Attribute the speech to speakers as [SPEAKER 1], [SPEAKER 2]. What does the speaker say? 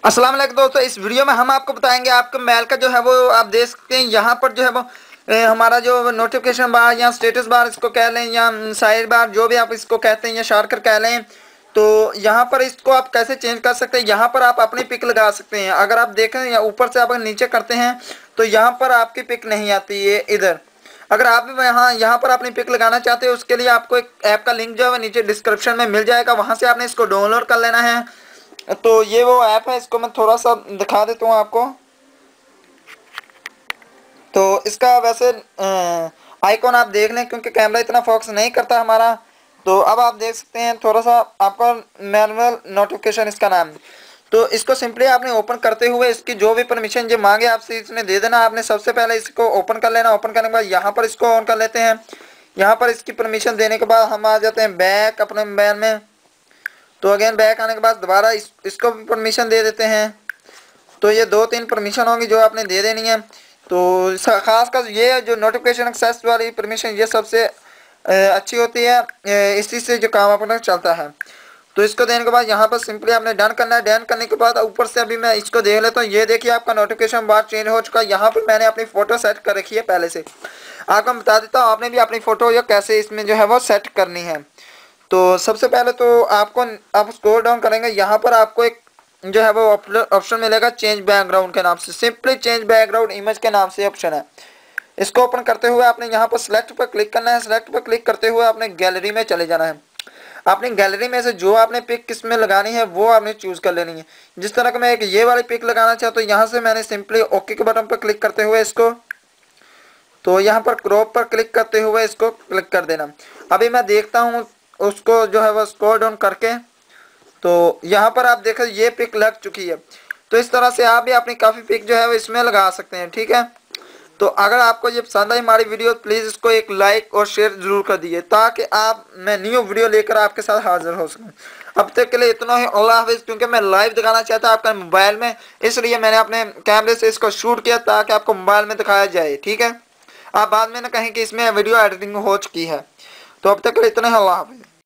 [SPEAKER 1] अस्सलाम वालेकुम दोस्तों, इस वीडियो में हम आपको बताएंगे आपके मेल का जो है वो आप देख सकते हैं यहाँ पर जो है वो हमारा जो नोटिफिकेशन बार या स्टेटस बार इसको कह लें या साइड बार जो भी आप इसको कहते हैं या शॉर्टकट कह लें। तो यहाँ पर इसको आप कैसे चेंज कर सकते हैं, यहाँ पर आप अपनी पिक लगा सकते हैं। अगर आप देखें या ऊपर से आप नीचे करते हैं तो यहाँ पर आपकी पिक नहीं आती है इधर। अगर आप भी यहाँ पर अपनी पिक लगाना चाहते हैं उसके लिए आपको एक ऐप का लिंक जो है नीचे डिस्क्रिप्शन में मिल जाएगा, वहाँ से आपने इसको डाउनलोड कर लेना है। तो ये वो ऐप है, इसको मैं थोड़ा सा दिखा देता हूँ आपको। तो इसका वैसे आइकॉन आप देख लें क्योंकि कैमरा इतना फोकस नहीं करता हमारा। तो अब आप देख सकते हैं थोड़ा सा आपका मैनुअल नोटिफिकेशन इसका नाम। तो इसको सिंपली आपने ओपन करते हुए इसकी जो भी परमिशन जो मांगे आपसे इसने दे देना। आपने सबसे पहले इसको ओपन कर लेना। ओपन करने के बाद यहाँ पर इसको ऑन कर लेते हैं। यहाँ पर इसकी परमिशन देने के बाद हम आ जाते हैं बैक अपने मोबाइल में। तो अगेन बैक आने के बाद दोबारा इसको भी परमिशन दे देते हैं। तो ये 2-3 परमिशन होंगी जो आपने दे देनी है। तो खासकर ये जो नोटिफिकेशन एक्सेस वाली परमिशन ये सबसे अच्छी होती है, इसी से जो काम अपना चलता है। तो इसको देने के बाद यहाँ पर सिंपली आपने डन करना है। डन करने के बाद ऊपर से अभी मैं इसको देख लेता हूँ। ये देखिए आपका नोटिफिकेशन बार चेंज हो चुका है। यहाँ पर मैंने अपनी फ़ोटो सेट कर रखी है पहले से। आपको मैं बता देता हूँ आपने भी अपनी फ़ोटो या कैसे इसमें जो है वो सेट करनी है। तो सबसे पहले तो आपको आप स्क्रॉल डाउन करेंगे, यहाँ पर आपको एक जो है वो ऑप्शन मिलेगा चेंज बैकग्राउंड के नाम से। सिंपली चेंज बैकग्राउंड इमेज के नाम से ऑप्शन है। इसको ओपन करते हुए आपने यहाँ पर सिलेक्ट पर क्लिक करना है। सिलेक्ट पर क्लिक करते हुए आपने गैलरी में चले जाना है। आपने गैलरी में से जो आपने पिक किस में लगानी है वो आपने चूज़ कर लेनी है। जिस तरह का मैं एक ये वाली पिक लगाना चाहता हूँ, यहाँ से मैंने सिंपली ओके के बटन पर क्लिक करते हुए इसको, तो यहाँ पर क्रॉप पर क्लिक करते हुए इसको क्लिक कर देना। अभी मैं देखता हूँ उसको जो है वो स्क्रॉल डाउन करके। तो यहाँ पर आप देखें ये पिक लग चुकी है। तो इस तरह से आप भी अपनी काफ़ी पिक जो है वो इसमें लगा सकते हैं, ठीक है। तो अगर आपको ये पसंद आई हमारी वीडियो प्लीज़ इसको एक लाइक और शेयर ज़रूर कर दीजिए ताकि आप मैं न्यू वीडियो लेकर आपके साथ हाजिर हो सकूँ। अब तक के लिए इतना ही, अल्लाह हाफिज़। क्योंकि मैं लाइव दिखाना चाहता आपका मोबाइल में, इसलिए मैंने अपने कैमरे से इसको शूट किया ताकि आपको मोबाइल में दिखाया जाए, ठीक है। आप बाद में ना कहें कि इसमें वीडियो एडिटिंग हो चुकी है। तो अब तक के लिए इतना ही, अल्लाह हाफिज़।